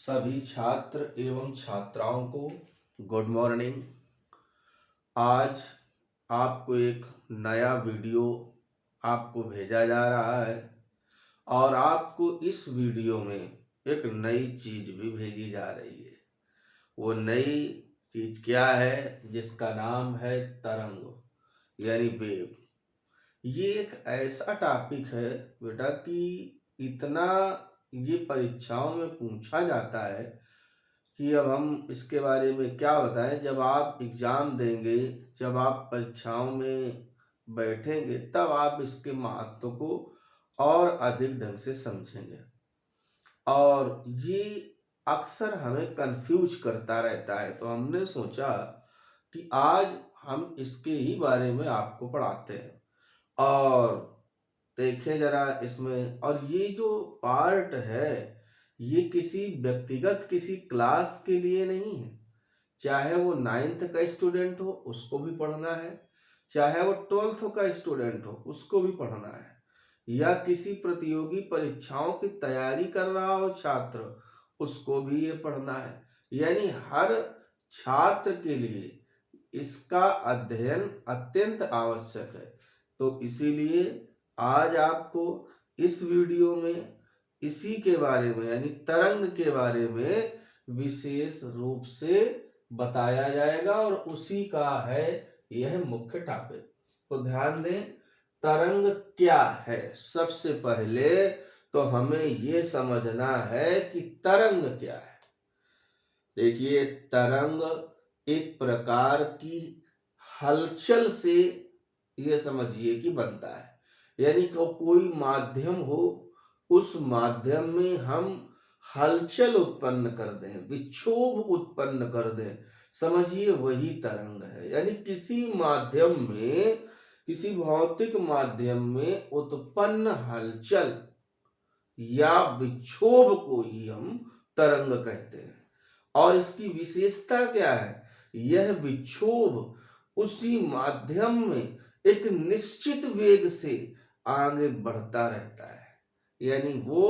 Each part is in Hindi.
सभी छात्र एवं छात्राओं को गुड मॉर्निंग। आज आपको एक नया वीडियो आपको भेजा जा रहा है और आपको इस वीडियो में एक नई चीज भी भेजी जा रही है। वो नई चीज क्या है? जिसका नाम है तरंग यानी वेव। ये एक ऐसा टॉपिक है बेटा कि इतना ये परीक्षाओं में पूछा जाता है कि अब हम इसके बारे में क्या बताएं। जब आप एग्जाम देंगे, जब आप परीक्षाओं में बैठेंगे, तब आप इसके महत्व को और अधिक ढंग से समझेंगे। और ये अक्सर हमें कंफ्यूज करता रहता है, तो हमने सोचा कि आज हम इसके ही बारे में आपको पढ़ाते हैं और देखें जरा इसमें। और ये जो पार्ट है, ये किसी व्यक्तिगत किसी क्लास के लिए नहीं है। चाहे वो 9th का स्टूडेंट हो उसको भी पढ़ना है, चाहे वो 12th का स्टूडेंट हो उसको भी पढ़ना है, या किसी प्रतियोगी परीक्षाओं की तैयारी कर रहा हो छात्र उसको भी ये पढ़ना है। यानी हर छात्र के लिए इसका अध्ययन अत्यंत आवश्यक है। तो इसीलिए आज आपको इस वीडियो में इसी के बारे में यानी तरंग के बारे में विशेष रूप से बताया जाएगा और उसी का है यह मुख्य टॉपिक। तो ध्यान दें, तरंग क्या है। सबसे पहले तो हमें ये समझना है कि तरंग क्या है। देखिए, तरंग एक प्रकार की हलचल से ये समझिए कि बनता है। यानी कोई माध्यम हो, उस माध्यम में हम हलचल उत्पन्न कर दें, विक्षोभ उत्पन्न कर दें, समझिए वही तरंग है। यानी किसी माध्यम में, किसी भौतिक माध्यम में उत्पन्न हलचल या विक्षोभ को ही हम तरंग कहते हैं। और इसकी विशेषता क्या है? यह विक्षोभ उसी माध्यम में एक निश्चित वेग से आगे बढ़ता रहता है। यानी वो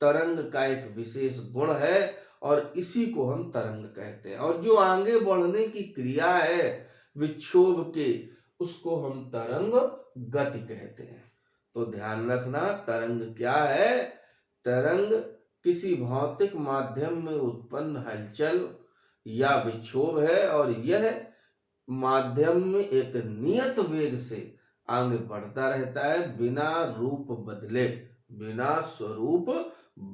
तरंग का एक विशेष गुण है और इसी को हम तरंग कहते हैं। और जो आगे बढ़ने की क्रिया है विक्षोभ के, उसको हम तरंग गति कहते हैं। तो ध्यान रखना, तरंग क्या है? तरंग किसी भौतिक माध्यम में उत्पन्न हलचल या विक्षोभ है और यह माध्यम में एक नियत वेग से आगे बढ़ता रहता है, बिना रूप बदले, बिना स्वरूप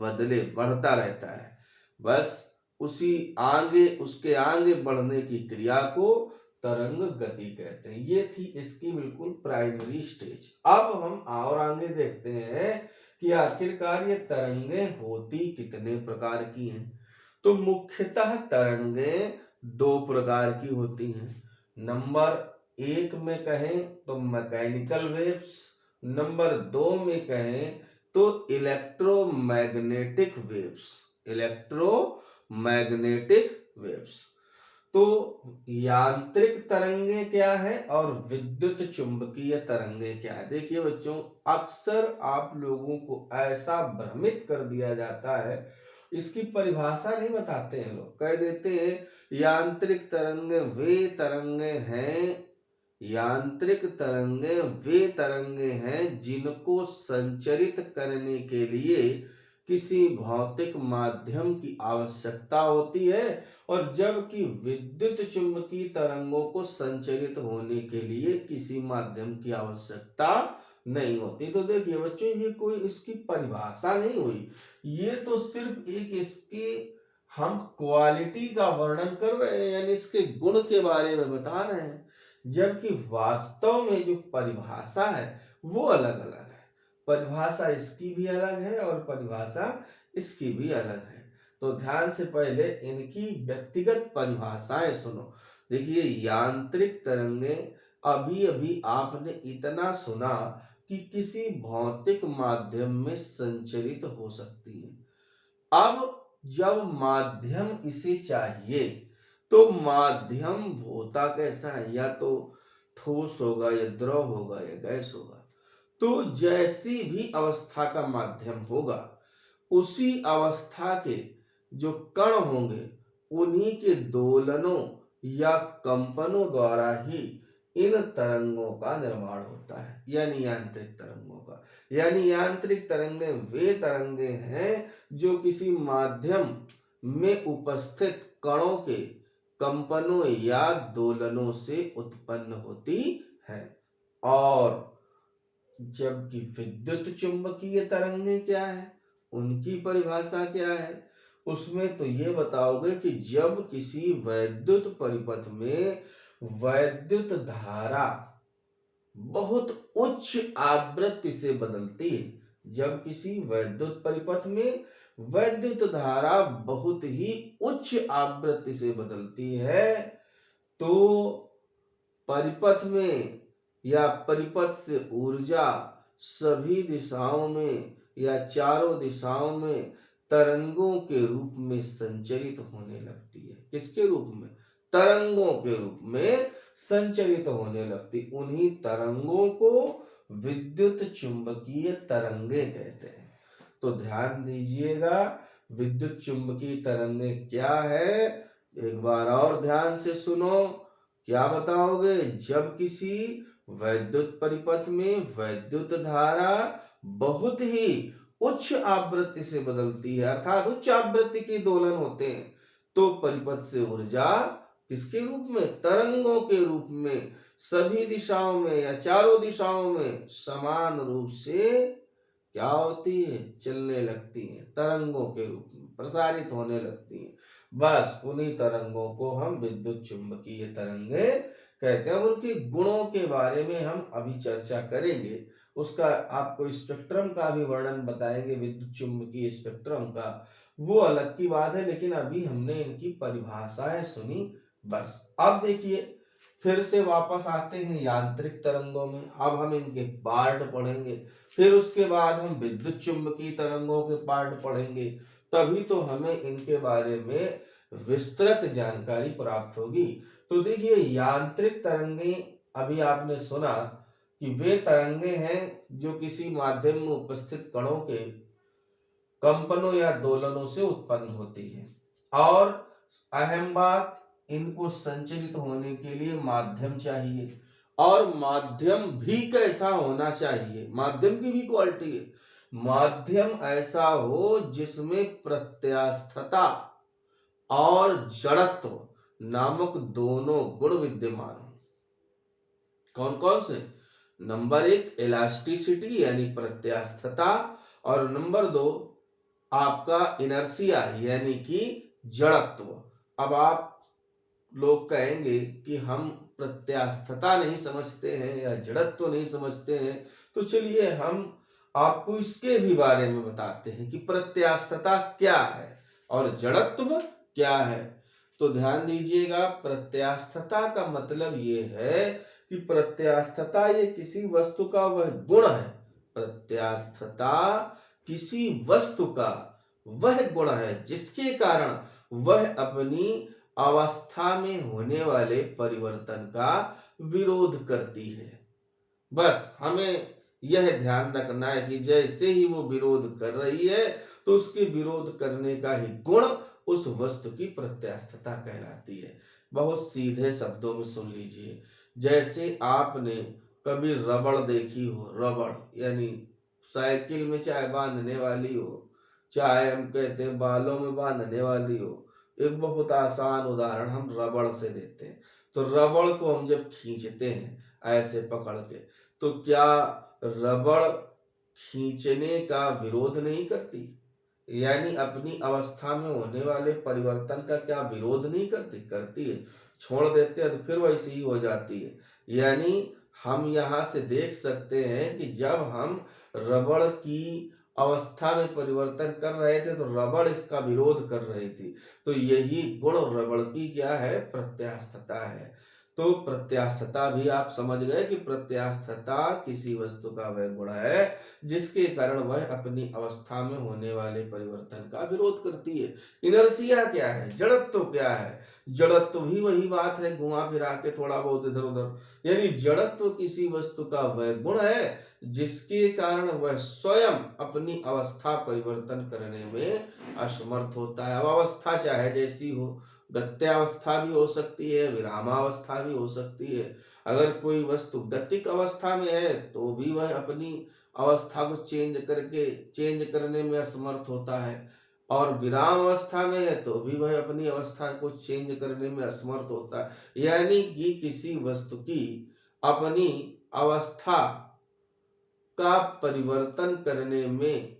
बदले बढ़ता रहता है। बस उसी आगे, उसके आगे बढ़ने की क्रिया को तरंग गति कहते हैं। ये थी इसकी बिल्कुल प्राइमरी स्टेज। अब हम और आगे देखते हैं कि आखिरकार ये तरंगें होती कितने प्रकार की हैं। तो मुख्यतः तरंगें दो प्रकार की होती हैं। नंबर 1 में कहें तो मैकेनिकल वेव्स, नंबर 2 में कहें तो इलेक्ट्रोमैग्नेटिक वेव्स। Electromagnetic waves. तो यांत्रिक तरंगे क्या है और विद्युत चुंबकीय तरंगे क्या है? देखिए बच्चों, अक्सर आप लोगों को ऐसा भ्रमित कर दिया जाता है, इसकी परिभाषा नहीं बताते हैं। लोग कह देते हैं यांत्रिक तरंगे वे तरंगे हैं, यांत्रिक तरंगे वे तरंगे हैं जिनको संचरित करने के लिए किसी भौतिक माध्यम की आवश्यकता होती है, और जबकि विद्युत चुंबकीय तरंगों को संचरित होने के लिए किसी माध्यम की आवश्यकता नहीं होती। तो देखिए बच्चों, ये कोई इसकी परिभाषा नहीं हुई, ये तो सिर्फ एक इसकी हम क्वालिटी का वर्णन कर रहे हैं, यानी इसके गुण के बारे में बता रहे हैं। जबकि वास्तव में जो परिभाषा है वो अलग अलग है। परिभाषा इसकी भी अलग है और परिभाषा इसकी भी अलग है। तो ध्यान से पहले इनकी व्यक्तिगत परिभाषाएं सुनो। देखिए, यांत्रिक तरंगे, अभी अभी आपने इतना सुना कि किसी भौतिक माध्यम में संचरित हो सकती है। अब जब माध्यम इसे चाहिए तो माध्यम होता कैसा है? या तो ठोस होगा, या द्रव होगा, या गैस होगा। तो जैसी भी अवस्था का माध्यम होगा, उसी अवस्था के जो कण होंगे उन्हीं के दोलनों या कंपनों द्वारा ही इन तरंगों का निर्माण होता है, यानी यांत्रिक तरंगों का। यानी यांत्रिक तरंगे वे तरंगे हैं जो किसी माध्यम में उपस्थित कणों के कंपनों या दोलनों से उत्पन्न होती है। और जबकि विद्युत चुंबकीय तरंगे क्या है, उनकी परिभाषा क्या है, उसमें तो ये बताओगे कि जब किसी वैद्युत परिपथ में वैद्युत धारा बहुत उच्च आवृत्ति से बदलती है, जब किसी वैद्युत परिपथ में वैद्युत धारा बहुत ही उच्च आवृत्ति से बदलती है, तो परिपथ में या परिपथ से ऊर्जा सभी दिशाओं में या चारों दिशाओं में तरंगों के रूप में संचरित होने लगती है। किसके रूप में? तरंगों के रूप में संचरित होने लगती। उन्हीं तरंगों को विद्युत चुंबकीय तरंगे कहते हैं। तो ध्यान दीजिएगा, विद्युत चुंबकीय तरंगे क्या है, एक बार और ध्यान से सुनो। क्या बताओगे? जब किसी वैद्युत परिपथ में वैद्युत धारा बहुत ही उच्च आवृत्ति से बदलती है, अर्थात उच्च आवृत्ति के दोलन होते हैं, तो परिपथ से ऊर्जा किसके रूप में? तरंगों के रूप में सभी दिशाओं में या चारों दिशाओं में समान रूप से क्या होती है? चलने लगती है, तरंगों के रूप में प्रसारित होने लगती है। बस उन्हीं तरंगों को हम विद्युत चुंबकीय तरंगे कहते हैं। उनके गुणों के बारे में हम अभी चर्चा करेंगे, उसका आपको स्पेक्ट्रम का भी वर्णन बताएंगे, विद्युत चुंबकीय स्पेक्ट्रम का, वो अलग की बात है। लेकिन अभी हमने इनकी परिभाषाएं सुनी बस। अब देखिए, फिर से वापस आते हैं यांत्रिक तरंगों में। अब हम इनके पार्ट पढ़ेंगे, फिर उसके बाद हम विद्युत चुंबकीय तरंगों के पार्ट पढ़ेंगे, तभी तो हमें इनके बारे में विस्तृत जानकारी प्राप्त होगी। तो देखिए, यांत्रिक तरंगे अभी आपने सुना कि वे तरंगे हैं जो किसी माध्यम में उपस्थित कणों के कंपनों या दोलनों से उत्पन्न होती है। और अहम बात, इनको संचरित होने के लिए माध्यम चाहिए, और माध्यम भी कैसा होना चाहिए? माध्यम की भी क्वालिटी है। माध्यम ऐसा हो जिसमें प्रत्यास्थता और जड़त्व नामक दोनों गुण विद्यमान हो। कौन कौन से? नंबर 1 इलास्टिसिटी यानी प्रत्यास्थता, और नंबर 2 आपका इनर्शिया यानी कि जड़त्व। अब आप लोग कहेंगे कि हम प्रत्यास्थता नहीं समझते हैं या जड़त्व नहीं समझते हैं, तो चलिए हम आपको इसके भी बारे में बताते हैं कि प्रत्यास्थता क्या है और जड़त्व क्या है। तो ध्यान दीजिएगा, प्रत्यास्थता का मतलब ये है कि प्रत्यास्थता ये किसी वस्तु का वह गुण है। प्रत्यास्थता किसी वस्तु का वह गुण है जिसके कारण वह अपनी अवस्था में होने वाले परिवर्तन का विरोध करती है। बस हमें यह ध्यान रखना है कि जैसे ही वो विरोध कर रही है, तो उसके विरोध करने का ही गुण उस वस्तु की प्रत्यास्थता कहलाती है। बहुत सीधे शब्दों में सुन लीजिए, जैसे आपने कभी रबड़ देखी हो, रबड़ यानी साइकिल में चाहे बांधने वाली हो, चाहे हम कहते हैं बालों में बांधने वाली हो। एक बहुत आसान उदाहरण हम रबड़ से देते हैं। तो रबड़ को हम जब खींचते हैं ऐसे पकड़ के, तो क्या रबड़ खींचने का विरोध नहीं करती? यानी अपनी अवस्था में होने वाले परिवर्तन का क्या विरोध नहीं करती? करती है। छोड़ देते हैं तो फिर वैसी ही हो जाती है। यानी हम यहाँ से देख सकते हैं कि जब हम रबड़ की अवस्था में परिवर्तन कर रहे थे तो रबड़ इसका विरोध कर रही थी। तो यही गुण रबड़ की क्या है? प्रत्यास्थता है। तो प्रत्यास्थता भी आप समझ गए कि प्रत्यास्थता किसी वस्तु का वह गुण है जिसके कारण वह अपनी अवस्था में होने वाले परिवर्तन का विरोध करती है। इनर्शिया क्या है, जड़त्व क्या है? जड़त्व भी वही बात है, घुमा फिरा के थोड़ा बहुत इधर उधर। यानी जड़त्व किसी वस्तु का वह गुण है जिसके कारण वह स्वयं अपनी अवस्था परिवर्तन करने में असमर्थ होता है। अब अवस्था चाहे जैसी हो, गत्यावस्था भी हो सकती है, विरामावस्था भी हो सकती है। अगर कोई वस्तु गतिक अवस्था में है तो भी वह अपनी अवस्था को चेंज करने में असमर्थ होता है, और विराम अवस्था में है तो भी वह अपनी अवस्था को चेंज करने में असमर्थ होता है। यानी कि किसी वस्तु की अपनी अवस्था का परिवर्तन करने में,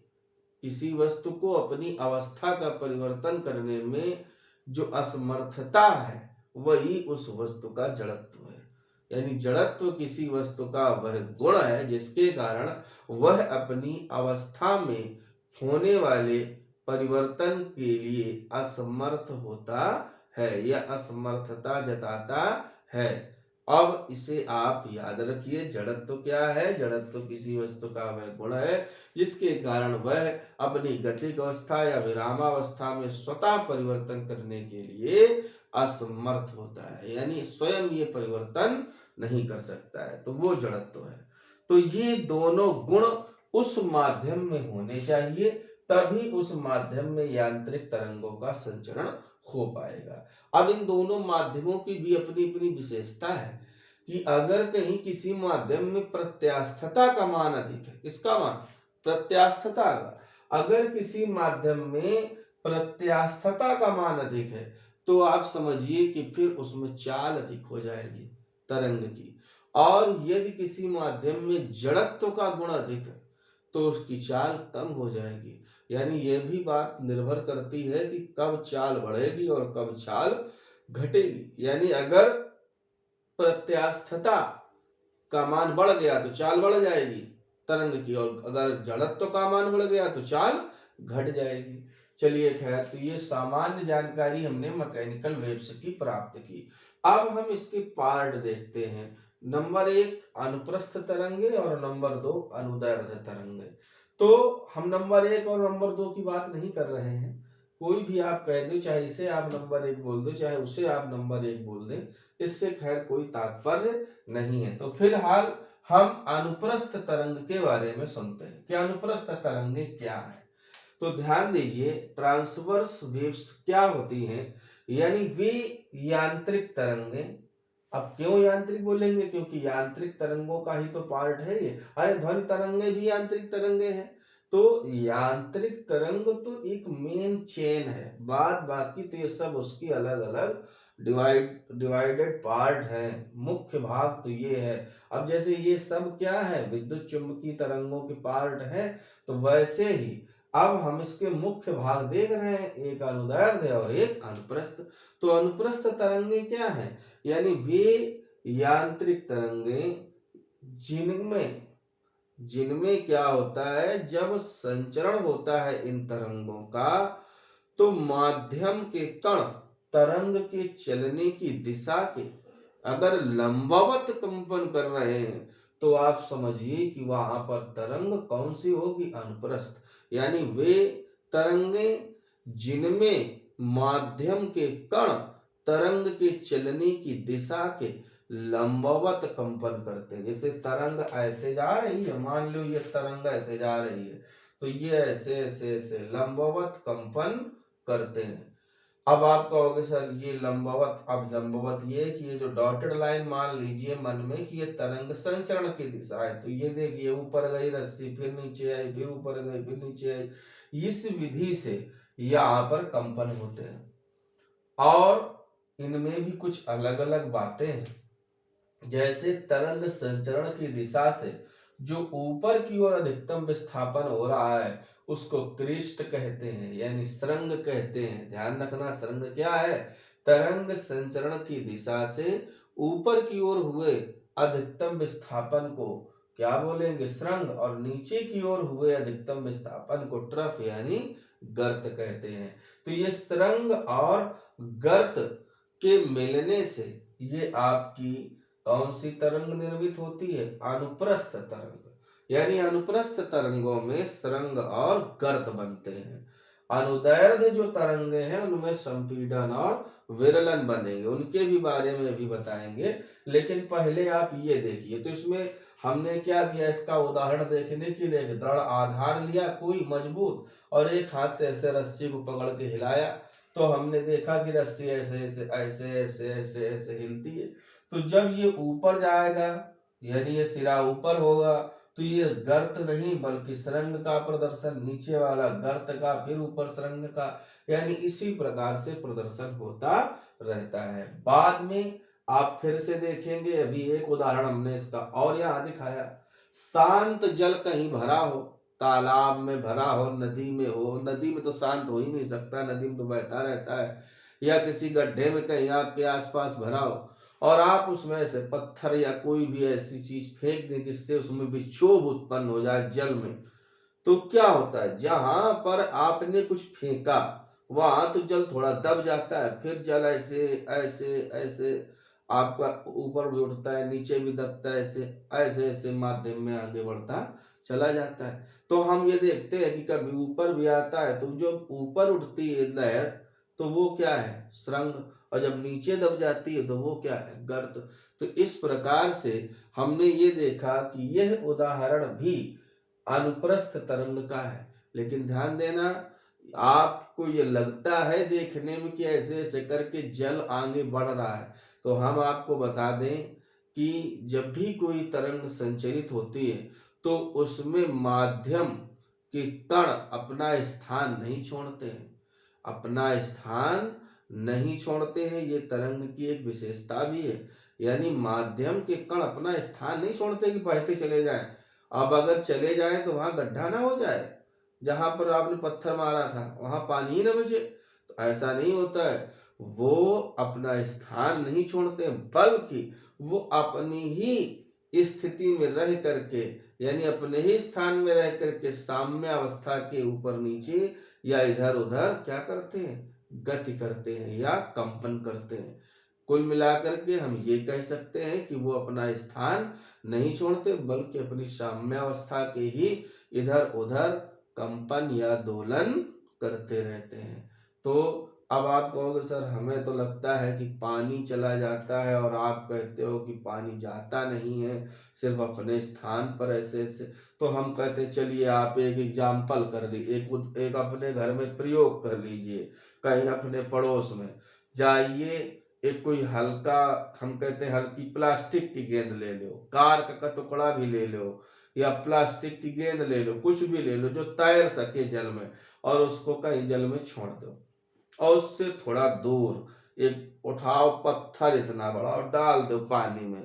किसी वस्तु को अपनी अवस्था का परिवर्तन करने में जो असमर्थता है वही उस वस्तु का जड़त्व है। यानी जड़त्व किसी वस्तु का वह गुण है जिसके कारण वह अपनी अवस्था में होने वाले परिवर्तन के लिए असमर्थ होता है या असमर्थता जताता है। अब इसे आप याद रखिए, जड़त्व क्या है? जड़त्व किसी वस्तु का वह गुण है जिसके कारण वह अपनी गतिक अवस्था या विरामावस्था में स्वतः परिवर्तन करने के लिए असमर्थ होता है, यानी स्वयं ये परिवर्तन नहीं कर सकता है, तो वो जड़त्व है। तो ये दोनों गुण उस माध्यम में होने चाहिए, तभी उस माध्यम में यांत्रिक तरंगों का संचरण हो पाएगा। अब इन दोनों माध्यमों की भी अपनी अपनी विशेषता है कि अगर कहीं किसी माध्यम में प्रत्यास्थता का मान अधिक है, किसका मान? प्रत्यास्थता का। अगर किसी माध्यम में प्रत्यास्थता का मान अधिक है तो आप समझिए कि फिर उसमें चाल अधिक हो जाएगी तरंग की, और यदि किसी माध्यम में जड़त्व का गुण अधिक है तो उसकी चाल कम हो जाएगी। यानी यह भी बात निर्भर करती है कि कब चाल बढ़ेगी और कब चाल घटेगी। यानी अगर प्रत्यास्थता का मान बढ़ गया तो चाल बढ़ जाएगी तरंग की, और अगर जड़त्व का मान बढ़ गया तो चाल घट जाएगी। चलिए खैर, तो ये सामान्य जानकारी हमने मैकेनिकल वेव्स की प्राप्त की। अब हम इसके पार्ट देखते हैं। नंबर 1 अनुप्रस्थ तरंगे और नंबर 2 अनुदैर्ध्य तरंगे। तो हम नंबर 1 और नंबर 2 की बात नहीं कर रहे हैं, कोई भी आप कह दो, चाहे इसे आप नंबर 1 बोल दो चाहे उसे आप नंबर 1 बोल दें, इससे खैर कोई तात्पर्य नहीं है। तो फिलहाल हम अनुप्रस्थ तरंग के बारे में सुनते हैं कि अनुप्रस्थ तरंगे क्या है। तो ध्यान दीजिए, ट्रांसवर्स वेव्स क्या होती हैं, यानी वे यांत्रिक तरंगे। अब क्यों यांत्रिक बोलेंगे? क्योंकि यांत्रिक तरंगों का ही तो पार्ट है ये। अरे ध्वनि तरंगे भी यांत्रिक तरंगे हैं। तो यांत्रिक तरंग तो एक मेन चेन है, बाकी तो ये सब उसकी अलग अलग डिवाइडेड पार्ट है। मुख्य भाग तो ये है। अब जैसे ये सब क्या है, विद्युत चुंबकीय तरंगों के पार्ट है, तो वैसे ही अब हम इसके मुख्य भाग देख रहे हैं, एक अनुदैर्ध्य और एक अनुप्रस्थ। तो अनुप्रस्थ तरंगे क्या है? यानी वे यांत्रिक तरंगे जिनमें क्या होता है, जब संचरण होता है इन तरंगों का, तो माध्यम के कण तरंग के चलने की दिशा के अगर लंबवत कंपन कर रहे हैं तो आप समझिए कि वहां पर तरंग कौन सी होगी? अनुप्रस्थ। यानी वे तरंगे जिनमें माध्यम के कण तरंग के चलने की दिशा के लंबवत कंपन करते हैं। जैसे तरंग ऐसे जा रही है, मान लो ये तरंग ऐसे जा रही है, तो ये ऐसे ऐसे ऐसे लंबवत कंपन करते हैं। अब आप कहोगे सर ये लंबवत, अब लंबवत ये कि ये जो डॉटेड लाइन मान लीजिए मन में कि ये तरंग संचरण की दिशा है, तो ये देखिए ऊपर गई रस्सी, फिर नीचे आई, फिर ऊपर गई, फिर नीचे आई। इस विधि से यहाँ पर कंपन होते हैं, और इनमें भी कुछ अलग अलग बातें हैं। जैसे तरंग संचरण की दिशा से जो ऊपर की ओर अधिकतम विस्थापन हो रहा है उसको क्रिस्ट कहते हैं, यानी श्रृंग कहते हैं। ध्यान रखना, श्रृंग क्या है? तरंग संचरण की दिशा से ऊपर की ओर हुए अधिकतम विस्थापन को क्या बोलेंगे? श्रृंग। और नीचे की ओर हुए अधिकतम विस्थापन को ट्रफ यानी गर्त कहते हैं। तो ये श्रृंग और गर्त के मिलने से ये आपकी कौन सी तरंग निर्मित होती है? अनुप्रस्थ तरंग। यानी अनुप्रस्थ तरंगों में सरंग और गर्त बनते हैं। अनुदैर्ध्य जो तरंगे हैं उनमें संपीड़न और विरलन बनेंगे, उनके भी बारे में भी बताएंगे। लेकिन पहले आप ये देखिए, तो इसमें हमने क्या किया, इसका उदाहरण देखने के लिए एक दृढ़ आधार लिया कोई मजबूत, और एक हाथ से ऐसे रस्सी को पकड़ के हिलाया, तो हमने देखा कि रस्सी ऐसे ऐसे ऐसे ऐसे ऐसे ऐसे हिलती है। तो जब ये ऊपर जाएगा, यानी ये सिरा ऊपर होगा, तो ये गर्त नहीं बल्कि सुरंग का प्रदर्शन, नीचे वाला गर्त का, फिर ऊपर सुरंग का, यानी इसी प्रकार से प्रदर्शन होता रहता है। बाद में आप फिर से देखेंगे, अभी एक उदाहरण हमने इसका और यहाँ दिखाया। शांत जल कहीं भरा हो, तालाब में भरा हो, नदी में हो, नदी में तो शांत हो ही नहीं सकता, नदी में तो बहता रहता है, या किसी गड्ढे में कहीं आपके आसपास भरा हो, और आप उसमें से पत्थर या कोई भी ऐसी चीज फेंक दें जिससे उसमें विक्षोभ उत्पन्न हो जाए जल में, तो क्या होता है, जहां पर आपने कुछ फेंका वहां तो जल थोड़ा दब जाता है, फिर जल ऐसे ऐसे ऐसे आपका ऊपर भी उठता है, नीचे भी दबता है, ऐसे ऐसे ऐसे माध्यम में आगे बढ़ता चला जाता है। तो हम ये देखते हैं कि कभी ऊपर भी आता है, तो जो ऊपर उठती है लहर तो वो क्या है, सुरंग, और जब नीचे दब जाती है तो वो क्या है, गर्त। तो इस प्रकार से हमने ये देखा कि यह उदाहरण भी अनुप्रस्थ तरंग का है। लेकिन ध्यान देना, आपको ये लगता है देखने में कि ऐसे ऐसे करके जल आगे बढ़ रहा है, तो हम आपको बता दें कि जब भी कोई तरंग संचरित होती है तो उसमें माध्यम के कण अपना स्थान नहीं छोड़ते हैं, अपना स्थान नहीं छोड़ते हैं, ये तरंग की एक विशेषता भी है। यानी माध्यम के कण अपना स्थान नहीं छोड़ते कि बहते चले जाएं। अब अगर चले जाएं तो वहां गड्ढा ना हो जाए, जहां पर आपने पत्थर मारा था वहां पानी ही ना बचे, तो ऐसा नहीं होता है। वो अपना स्थान नहीं छोड़ते, बल्कि वो अपनी ही स्थिति में रह करके, यानी अपने ही स्थान में रह करके साम्य अवस्था के ऊपर नीचे या इधर उधर क्या करते हैं, गति करते हैं या कंपन करते हैं। कुल मिलाकर के हम ये कह सकते हैं कि वो अपना स्थान नहीं छोड़ते, बल्कि अपनी साम्यावस्था के ही इधर उधर कंपन या दोलन करते रहते हैं। तो अब आप कहोगे सर हमें तो लगता है कि पानी चला जाता है, और आप कहते हो कि पानी जाता नहीं है, सिर्फ अपने स्थान पर ऐसे ऐसे। तो हम कहते चलिए आप एक एग्जाम्पल कर लीजिए, एक अपने घर में प्रयोग कर लीजिए, कहीं अपने पड़ोस में जाइए, एक कोई हल्का, हम कहते हैं हल्की प्लास्टिक की गेंद ले लो, कार का टुकड़ा भी ले लो, या प्लास्टिक की गेंद ले लो, कुछ भी ले लो जो तैर सके जल में, और उसको कहीं जल में छोड़ दो, और उससे थोड़ा दूर एक उठाओ पत्थर इतना बड़ा और डाल दो पानी में,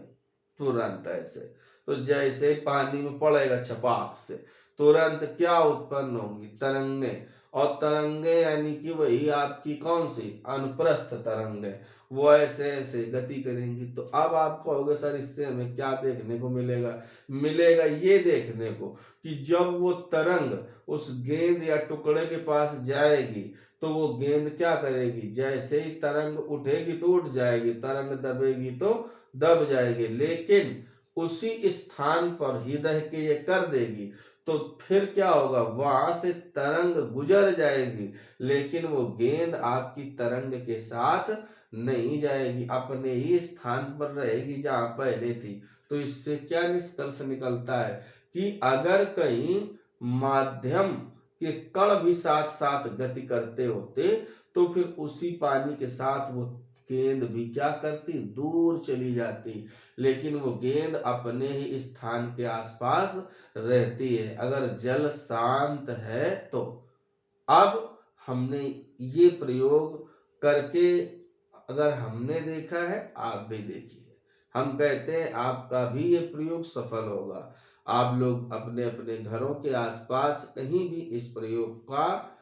तुरंत ऐसे, तो जैसे पानी में पड़ेगा छपाक से, तुरंत क्या उत्पन्न होगी, तरंगे। और तरंगे यानी कि वही आपकी कौन सी, अनुप्रस्थ तरंगे, वो ऐसे ऐसे गति करेंगी। तो अब आप कहोगे सर इससे हमें क्या देखने को मिलेगा, मिलेगा ये देखने को कि जब वो तरंग उस गेंद या टुकड़े के पास जाएगी तो वो गेंद क्या करेगी, जैसे ही तरंग उठेगी तो उठ जाएगी, तरंग दबेगी तो दब जाएगी, लेकिन उसी स्थान पर ही रह के ये कर देगी। तो फिर क्या होगा, वहां से तरंग गुजर जाएगी, लेकिन वो गेंद आपकी तरंग के साथ नहीं जाएगी, अपने ही स्थान पर रहेगी जहां पहले थी। तो इससे क्या निष्कर्ष निकलता है कि अगर कहीं माध्यम के कण भी साथ साथ गति करते होते तो फिर उसी पानी के साथ वो गेंद भी क्या करती, दूर चली जाती, लेकिन वो गेंद अपने ही स्थान के आसपास रहती है अगर जल शांत है तो। अब हमने ये प्रयोग करके अगर हमने देखा है, आप भी देखिए, हम कहते हैं आपका भी ये प्रयोग सफल होगा। आप लोग अपने अपने घरों के आसपास कहीं भी इस प्रयोग का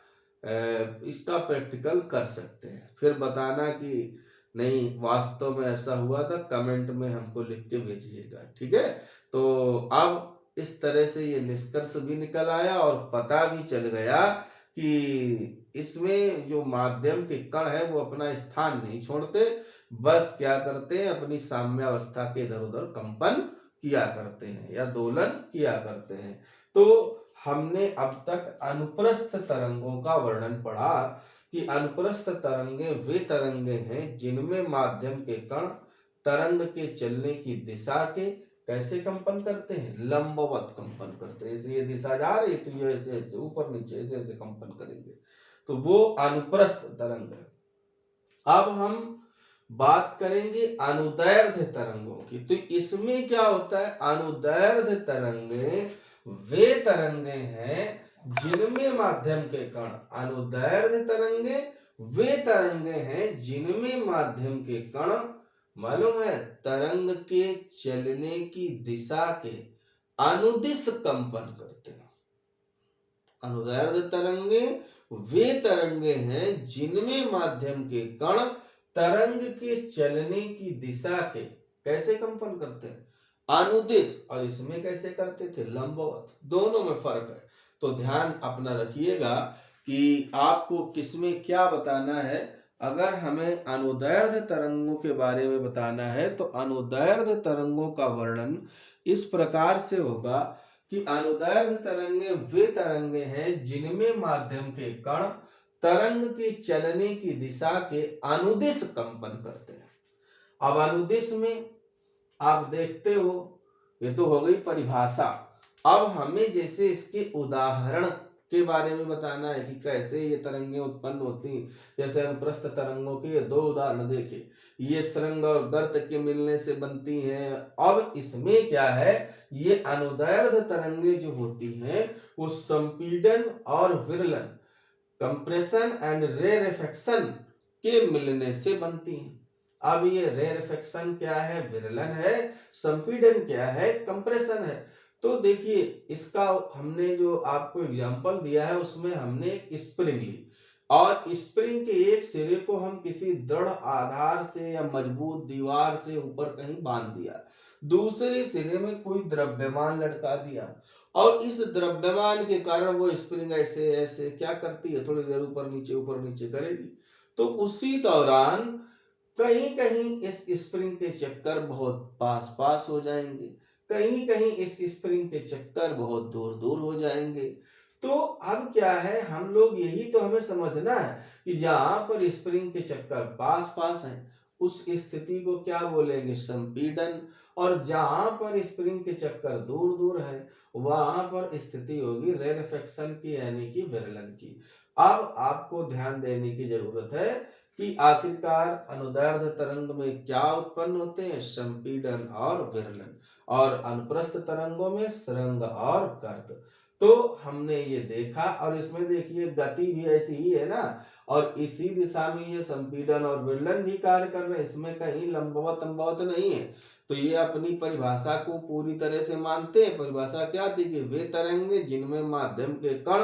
इसका प्रैक्टिकल कर सकते हैं, फिर बताना कि नहीं वास्तव में ऐसा हुआ था, कमेंट में हमको लिख के भेजिएगा, ठीक है। तो अब इस तरह से ये निष्कर्ष भी निकल आया और पता भी चल गया कि इसमें जो माध्यम के कण है वो अपना स्थान नहीं छोड़ते, बस क्या करते हैं, अपनी साम्यावस्था के इधर उधर कंपन किया करते हैं या दोलन किया करते हैं। तो हमने अब तक अनुप्रस्थ तरंगों का वर्णन पढ़ा कि अनुप्रस्थ तरंगे वे तरंगे हैं जिनमें माध्यम के कण तरंग के चलने की दिशा के कैसे कंपन करते हैं, लंबवत कंपन करते हैं। ऐसे ये दिशा जा रही है तो ये ऐसे ऐसे ऊपर नीचे ऐसे ऐसे कंपन करेंगे, तो वो अनुप्रस्थ तरंग है। अब हम बात करेंगे अनुदैर्ध्य तरंगों की। तो इसमें क्या होता है, अनुदैर्ध्य तरंगे वे तरंगे हैं जिनमें माध्यम के कण, अनुदैर्ध्य तरंगे वे तरंगे हैं जिनमें माध्यम के कण मालूम है तरंग के चलने की दिशा के अनुदिश कंपन करते हैं। अनुदैर्ध्य तरंगे वे तरंगे हैं जिनमें माध्यम के कण तरंग के चलने की दिशा के कैसे कंपन करते हैं, अनुदिश, और इसमें कैसे करते थे, लंबवत। दोनों में फर्क है, तो ध्यान अपना रखिएगा कि आपको किसमें क्या बताना है। अगर हमें अनुदैर्ध्य तरंगों के बारे में बताना है तो अनुदैर्ध्य तरंगों का वर्णन इस प्रकार से होगा कि अनुदैर्ध्य तरंगे वे तरंगे हैं जिनमें माध्यम के कण तरंग के चलने की दिशा के अनुदिश कंपन करते हैं। अब अनुदिश में आप देखते हो, ये तो हो गई परिभाषा। अब हमें जैसे इसके उदाहरण के बारे में बताना है कि कैसे ये तरंगें उत्पन्न होती हैं। जैसे अनुप्रस्थ तरंगों के ये दो उदाहरण देखे, ये सुरंग और गर्त के मिलने से बनती हैं। अब इसमें क्या है, ये अनुदैर्ध्य तरंगे जो होती हैं वो संपीडन और विरलन, कंप्रेशन एंड रेरेफेक्शन के मिलने से बनती हैं। अब ये रेरेफेक्शन क्या है, विरलन है, संपीडन क्या है, कंप्रेशन है। तो देखिए इसका हमने जो आपको एग्जांपल दिया है उसमें हमने एक स्प्रिंग ली और स्प्रिंग के एक सिरे को हम किसी दृढ़ आधार से या मजबूत दीवार से ऊपर कहीं बांध दिया, दूसरे सिरे में कोई द्रव्यमान लटका दिया और इस द्रव्यमान के कारण वो स्प्रिंग ऐसे ऐसे क्या करती है, थोड़ी देर ऊपर नीचे करेगी। तो उसी दौरान कहीं कहीं इस स्प्रिंग के चक्कर बहुत पास पास हो जाएंगे, कहीं कहीं इस स्प्रिंग के चक्कर बहुत दूर दूर हो जाएंगे। तो अब क्या है, हम लोग यही तो हमें समझना है कि जहां पर स्प्रिंग के चक्कर पास पास हैं उस स्थिति को क्या बोलेंगे, संपीडन, और जहां पर स्प्रिंग के चक्कर दूर दूर है वहां पर स्थिति होगी रेरेफेक्शन की यानी कि विरलन की। अब आपको ध्यान देने की जरूरत है कि आखिरकार अनुदैर्ध्य तरंग में क्या उत्पन्न होते हैं, संपीडन और विरलन, और अनुप्रस्थ तरंगों में सुरंग और गर्त। तो हमने ये देखा और इसमें देखिए गति भी ऐसी ही है ना, और इसी दिशा में ये संपीडन और विरलन भी कार्य कर रहे हैं, इसमें कहीं लंबवत लंबवत नहीं है। तो ये अपनी परिभाषा को पूरी तरह से मानते हैं। परिभाषा क्या थी कि वे तरंगे जिनमें माध्यम के कण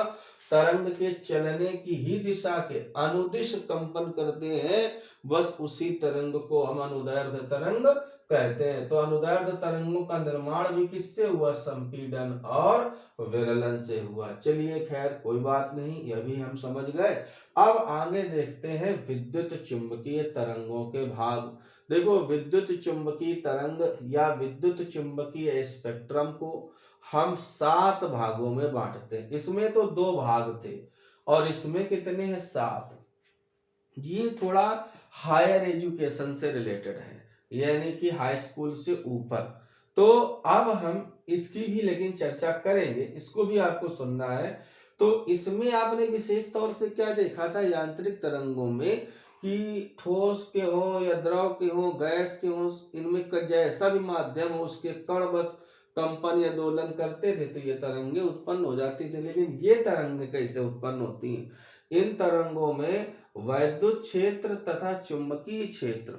तरंग के चलने की ही दिशा के अनुदिश कंपन करते हैं, बस उसी तरंग को हम अनुदैर्ध्य तरंग कहते हैं। तो अनुदैर्ध्य तरंगों का निर्माण भी किससे हुआ, संपीडन और विरलन से हुआ। चलिए खैर कोई बात नहीं, यह भी हम समझ गए। अब आगे देखते हैं विद्युत चुंबकीय तरंगों के भाग। देखो विद्युत चुंबकीय तरंग या विद्युत चुंबकीय स्पेक्ट्रम को हम 7 भागों में बांटते हैं। इसमें तो 2 भाग थे और इसमें कितने हैं, 7। ये थोड़ा हायर एजुकेशन से रिलेटेड है, यानी कि हाई स्कूल से ऊपर। तो अब हम इसकी भी लेकिन चर्चा करेंगे, इसको भी आपको सुनना है। तो इसमें आपने विशेष तौर से क्या देखा था, यांत्रिक तरंगों में कि ठोस के हो या द्रव के हो, गैस के हो, इनमें जैसा भी माध्यम हो उसके कण बस कंपन या दोलन करते थे तो ये तरंगे उत्पन्न हो जाती थी। लेकिन ये तरंगे कैसे उत्पन्न होती हैं, इन तरंगों में वैद्युत क्षेत्र तथा चुंबकीय क्षेत्र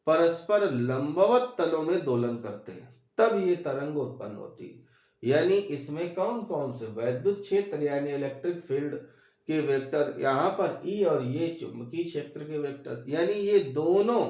परस्पर लंबवत तलों में दोलन करते हैं, तब ये तरंग उत्पन्न होती है। यानी इसमें कौन कौन से वैद्युत क्षेत्र यानी इलेक्ट्रिक फील्ड के वेक्टर यहाँ पर ई और ये चुंबकीय क्षेत्र के वेक्टर, यानी ये दोनों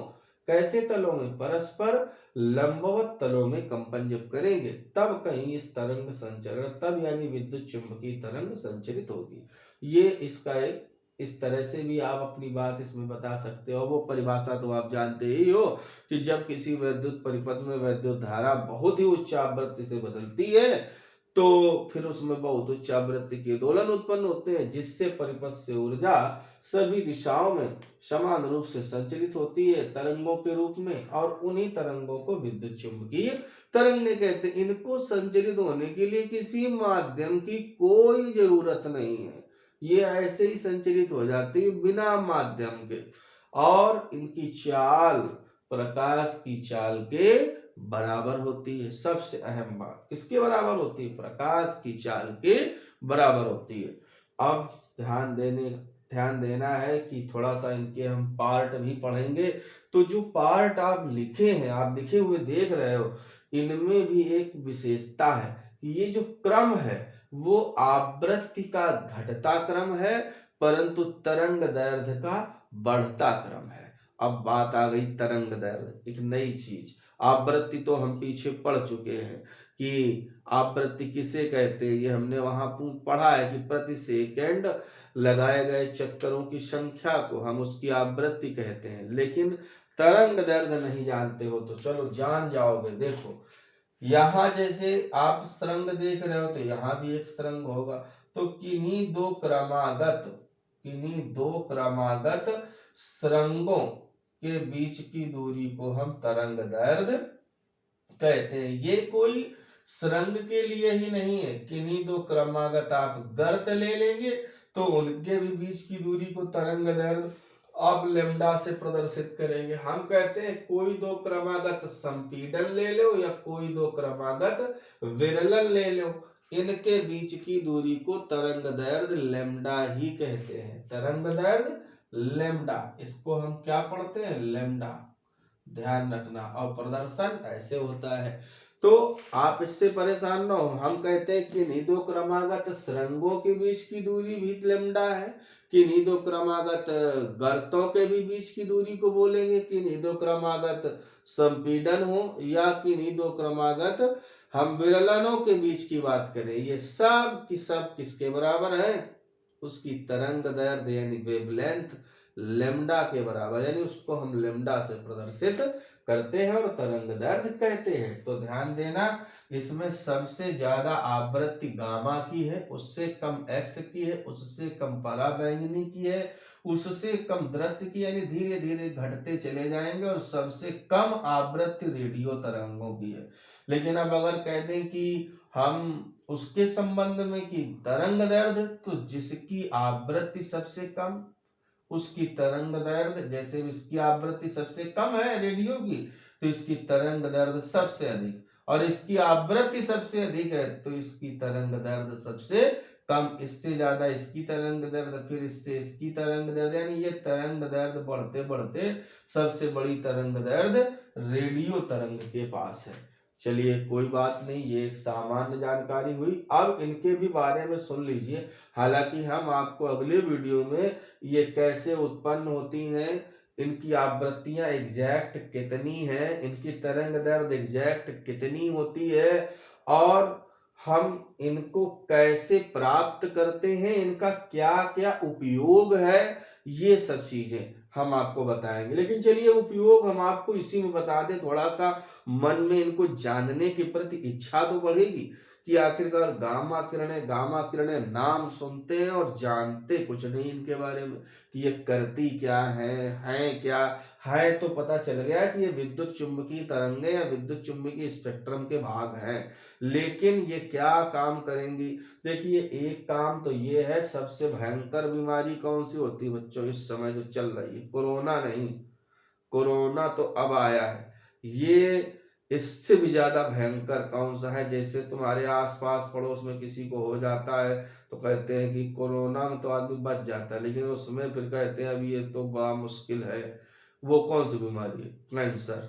कैसे तलों में, परस्पर लंबवत तलों में कंपन जब करेंगे तब कहीं इस तरंग संचरण, तब यानी विद्युत चुंबकीय तरंग संचरित होगी। ये इसका एक इस तरह से भी आप अपनी बात इसमें बता सकते हो। वो परिभाषा तो आप जानते ही हो कि जब किसी वैद्युत परिपथ में वैद्युत धारा बहुत ही उच्च आवृत्ति से बदलती है तो फिर उसमें बहुत उच्च आवृत्ति के दोलन उत्पन्न होते हैं, जिससे परिपथ से ऊर्जा सभी दिशाओं में समान रूप से संचरित होती है तरंगों के रूप में, और उन्हीं तरंगों को विद्युत चुंबकीय तरंगे कहते हैं। इनको संचरित होने के लिए किसी माध्यम की कोई जरूरत नहीं है, ये ऐसे ही संचरित हो जाती है बिना माध्यम के, और इनकी चाल प्रकाश की चाल के बराबर होती है। सबसे अहम बात किसके बराबर होती है? प्रकाश की चाल के बराबर होती है। अब ध्यान देना है कि थोड़ा सा इनके हम पार्ट भी पढ़ेंगे। तो जो पार्ट आप लिखे हैं, आप लिखे हुए देख रहे हो, इनमें भी एक विशेषता है कि ये जो क्रम है वो आवृत्ति का घटता क्रम है, परंतु तरंग दैर्ध्य का बढ़ता क्रम है। अब बात आ गई तरंग दैर्ध्य, एक नई चीज। आवृत्ति तो हम पीछे पढ़ चुके हैं कि आवृत्ति किसे कहते हैं, ये हमने वहां पढ़ा है कि प्रति सेकंड लगाए गए चक्करों की संख्या को हम उसकी आवृत्ति कहते हैं। लेकिन तरंग दैर्ध्य नहीं जानते हो तो चलो जान जाओगे। देखो यहाँ जैसे आप सुरंग देख रहे हो तो यहाँ भी एक सुरंग होगा, तो किन्हीं दो क्रमागत सुरंगों के बीच की दूरी को हम तरंग दैर्ध्य कहते हैं। ये कोई सुरंग के लिए ही नहीं है, किन्हीं दो क्रमागत आप गर्त ले लेंगे तो उनके भी बीच की दूरी को तरंग दैर्ध्य आप लेमडा से प्रदर्शित करेंगे। हम कहते हैं कोई दो क्रमागत संपीड़न ले लो या कोई दो क्रमागत विरलन ले लो, इनके बीच की दूरी को तरंग दैर्ध्य लेमडा ही कहते हैं। तरंग दैर्ध्य लेमडा, इसको हम क्या पढ़ते हैं? लेमडा। ध्यान रखना। और प्रदर्शन ऐसे होता है, तो आप इससे परेशान न हो। हम कहते हैं कि किन्हीं दो क्रमागत सुरंगों के बीच की दूरी भी लेमडा है, किन्हीं दो क्रमागत गर्तों के भी बीच की दूरी को बोलेंगे किन्हीं दो क्रमागत संपीड़न हो, या किन्हीं दो क्रमागत हम विरलनों के बीच की बात करें, ये सब की सब किसके बराबर है? उसकी तरंग दैर्ध्य यानी वेवलेंथ लेमडा के बराबर, यानी उसको हम लेमडा से प्रदर्शित करते हैं और तरंग दैर्ध्य कहते हैं। तो ध्यान देना, इसमें सबसे ज्यादा आवृत्ति गामा की है, उससे कम एक्स की है, उससे कम पराबैंगनी की है, उससे कम दृश्य की, यानी धीरे धीरे घटते चले जाएंगे, और सबसे कम आवृत्ति रेडियो तरंगों की है। लेकिन अब अगर कह दें कि हम उसके संबंध में कि तरंग दैर्ध्य, तो जिसकी आवृत्ति सबसे कम उसकी तरंग दैर्ध्य, जैसे इसकी आवृत्ति सबसे कम है रेडियो की तो इसकी तरंग दैर्ध्य सबसे अधिक, और इसकी आवृत्ति सबसे अधिक है तो इसकी तरंग दैर्ध्य सबसे कम, इससे ज्यादा इसकी तरंग दैर्ध्य, फिर इससे इसकी तरंग दैर्ध्य, यानी ये तरंग दैर्ध्य बढ़ते बढ़ते सबसे बड़ी तरंग दैर्ध्य रेडियो तरंग के पास है। चलिए कोई बात नहीं, ये एक सामान्य जानकारी हुई। अब इनके भी बारे में सुन लीजिए। हालांकि हम आपको अगले वीडियो में ये कैसे उत्पन्न होती हैं, इनकी आवृत्तियां एग्जैक्ट कितनी हैं, इनकी तरंग दैर्ध्य एग्जैक्ट कितनी होती है, और हम इनको कैसे प्राप्त करते हैं, इनका क्या क्या उपयोग है, ये सब चीजें हम आपको बताएंगे। लेकिन चलिए उपयोग हम आपको इसी में बता दें, थोड़ा सा मन में इनको जानने के प्रति इच्छा तो बढ़ेगी कि आखिरकार गामा किरणें नाम सुनते हैं और जानते कुछ नहीं इनके बारे में कि ये करती क्या है क्या है। तो पता चल गया कि ये विद्युत चुंबकीय तरंगे या विद्युत चुंबकीय स्पेक्ट्रम के भाग हैं, लेकिन ये क्या काम करेंगी? देखिए एक काम तो ये है, सबसे भयंकर बीमारी कौन सी होती है बच्चों इस समय जो चल रही है? कोरोना नहीं, कोरोना तो अब आया है, ये इससे भी ज्यादा भयंकर कौन सा है? जैसे तुम्हारे आसपास पड़ोस में किसी को हो जाता है तो कहते हैं कि कोरोना में तो आदमी बच जाता है, लेकिन उसमें फिर कहते हैं अभी ये तो बड़ा मुश्किल है। वो कौन सी बीमारी है? कैंसर।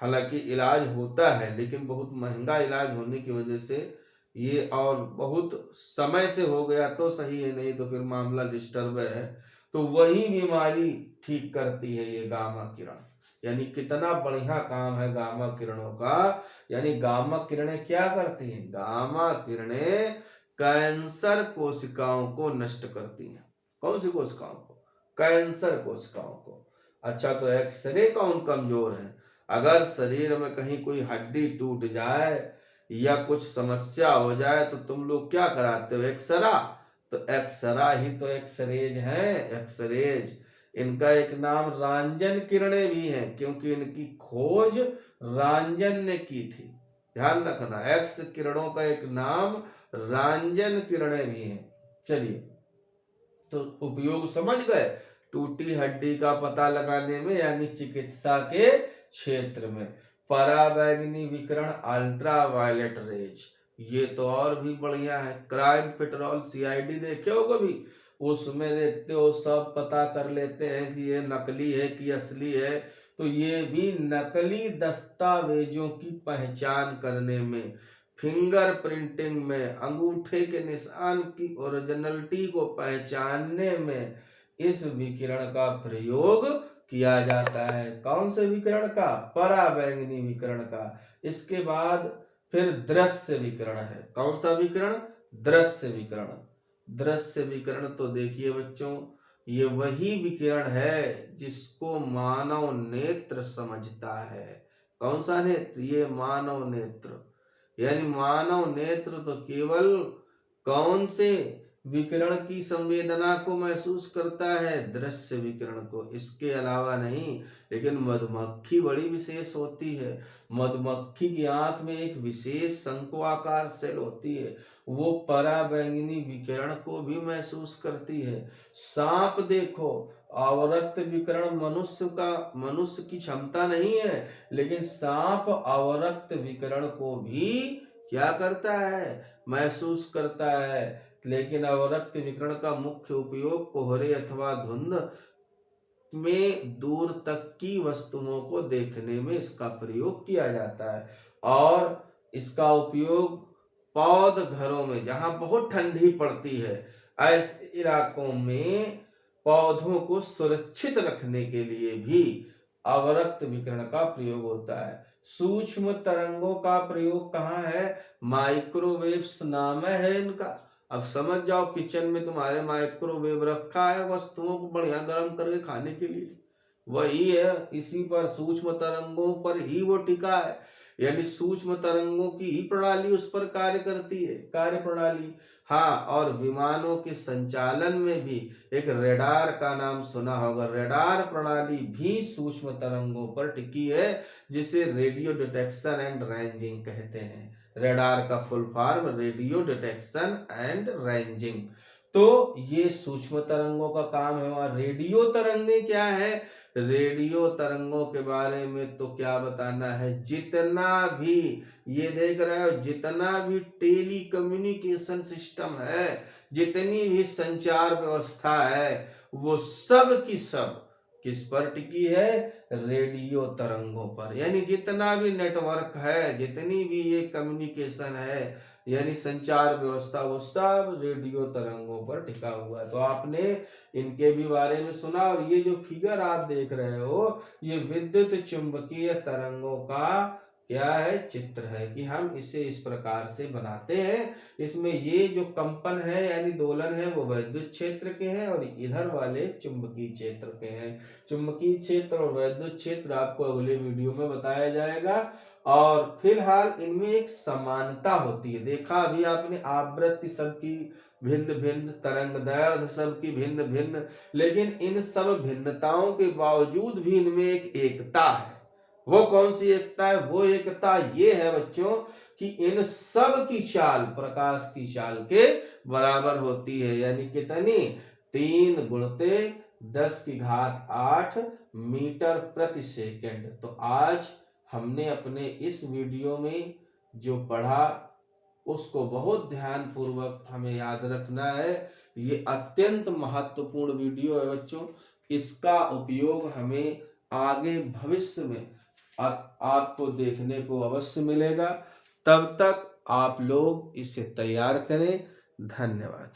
हालांकि इलाज होता है लेकिन बहुत महंगा इलाज होने की वजह से ये, और बहुत समय से हो गया तो सही है, नहीं तो फिर मामला डिस्टर्ब है। तो वही बीमारी ठीक करती है ये गामा किरण, यानी कितना बढ़िया काम है गामा किरणों का। यानी गामा किरणें क्या करती हैं? गामा किरणें कैंसर कोशिकाओं को नष्ट करती हैं। कौन सी कोशिकाओं को? कैंसर कोशिकाओं को। अच्छा, तो एक्सरे कौन कमजोर है? अगर शरीर में कहीं कोई हड्डी टूट जाए या कुछ समस्या हो जाए तो तुम लोग क्या कराते हो? एक्सरा। तो एक्सरा ही तो एक्सरेज है, एक्सरेज। इनका एक नाम रांजन किरणें भी है, क्योंकि इनकी खोज रांजन ने की थी। ध्यान रखना, एक्स किरणों का एक नाम रांजन किरणें भी है। चलिए, तो उपयोग समझ गए टूटी हड्डी का पता लगाने में, यानी चिकित्सा के क्षेत्र में। पराबैंगनी विकिरण, अल्ट्रावायलेट रेज, ये तो और भी बढ़िया है। क्राइम पेट्रोल सीआईडी देखे हो कभी? उसमें देखते हो सब पता कर लेते हैं कि ये नकली है कि असली है। तो ये भी नकली दस्तावेजों की पहचान करने में, फिंगर प्रिंटिंग में, अंगूठे के निशान की ओरिजिनलिटी को पहचानने में इस विकिरण का प्रयोग किया जाता है। कौन से विकिरण का? पराबैंगनी विकिरण का। इसके बाद फिर दृश्य विकिरण है। कौन सा विकिरण? दृश्य विकिरण। दृश्य विकिरण तो देखिए बच्चों, ये वही विकिरण है जिसको मानव नेत्र समझता है। कौन सा नेत्र? ये मानव नेत्र। यानी मानव नेत्र तो केवल कौन से विकिरण की संवेदना को महसूस करता है? दृश्य विकिरण को, इसके अलावा नहीं। लेकिन मधुमक्खी बड़ी विशेष होती है। मधुमक्खी की आंख में एक विशेष शंक्वाकार सेल होती है, वो पराबैंगनी विकिरण को भी महसूस करती है। सांप देखो, अवरक्त विकिरण मनुष्य की क्षमता नहीं है, लेकिन सांप अवरक्त विकिरण को भी क्या करता है? महसूस करता है। लेकिन अवरक्त विकिरण का मुख्य उपयोग कोहरे अथवा धुंध में दूर तक की वस्तुओं को देखने में इसका प्रयोग किया जाता है। और इसका उपयोग पौध घरों में, जहां बहुत ठंडी पड़ती है, ऐसे इलाकों में पौधों को सुरक्षित रखने के लिए भी अवरक्त विकिरण का प्रयोग होता है। सूक्ष्म तरंगों का प्रयोग कहाँ है? माइक्रोवेव्स नाम है इनका। अब समझ जाओ, किचन में तुम्हारे माइक्रोवेव रखा है वस्तुओं को बढ़िया गर्म करके खाने के लिए, वही है। इसी पर सूक्ष्म तरंगों पर ही वो टिका है, यानी सूक्ष्म तरंगों की ही प्रणाली उस पर कार्य करती है, कार्य प्रणाली। हाँ, और विमानों के संचालन में भी एक रेडार का नाम सुना होगा। रेडार प्रणाली भी सूक्ष्म तरंगों पर टिकी है, जिसे रेडियो डिटेक्शन एंड रेंजिंग कहते हैं। रेडार का full form radio detection and ranging. तो ये सूक्ष्म तरंगों का काम है। वहां रेडियो तरंगें क्या है? रेडियो तरंगों के बारे में तो क्या बताना है, जितना भी ये देख रहे हो, जितना भी टेली कम्युनिकेशन सिस्टम है, जितनी भी संचार व्यवस्था है, वो सब की सब किस पर टिकी है? रेडियो तरंगों पर। यानी जितना भी नेटवर्क है, जितनी भी ये कम्युनिकेशन है, यानी संचार व्यवस्था, वो सब रेडियो तरंगों पर टिका हुआ है। तो आपने इनके भी बारे में सुना। और ये जो फिगर आप देख रहे हो, ये विद्युत चुंबकीय तरंगों का क्या है? चित्र है, कि हम इसे इस प्रकार से बनाते हैं। इसमें ये जो कंपन है यानी दोलन है, वो वैद्युत क्षेत्र के हैं, और इधर वाले चुंबकीय क्षेत्र के हैं। चुंबकीय क्षेत्र और वैद्युत क्षेत्र आपको अगले वीडियो में बताया जाएगा। और फिलहाल इनमें एक समानता होती है। देखा अभी आपने, आवृत्ति सबकी भिन्न भिन्न, तरंग दैर्घ्य सबकी भिन्न भिन्न, लेकिन इन सब भिन्नताओं के बावजूद भी इनमें एक एकता है। वो कौन सी एकता है? वो एकता ये है बच्चों कि इन सब की चाल प्रकाश की चाल के बराबर होती है। यानी कितनी? 3 × 10⁸ मीटर प्रति सेकंड। तो आज हमने अपने इस वीडियो में जो पढ़ा उसको बहुत ध्यान पूर्वक हमें याद रखना है। ये अत्यंत महत्वपूर्ण वीडियो है बच्चों। इसका उपयोग हमें आगे भविष्य में आपको देखने को अवश्य मिलेगा। तब तक आप लोग इसे तैयार करें। धन्यवाद।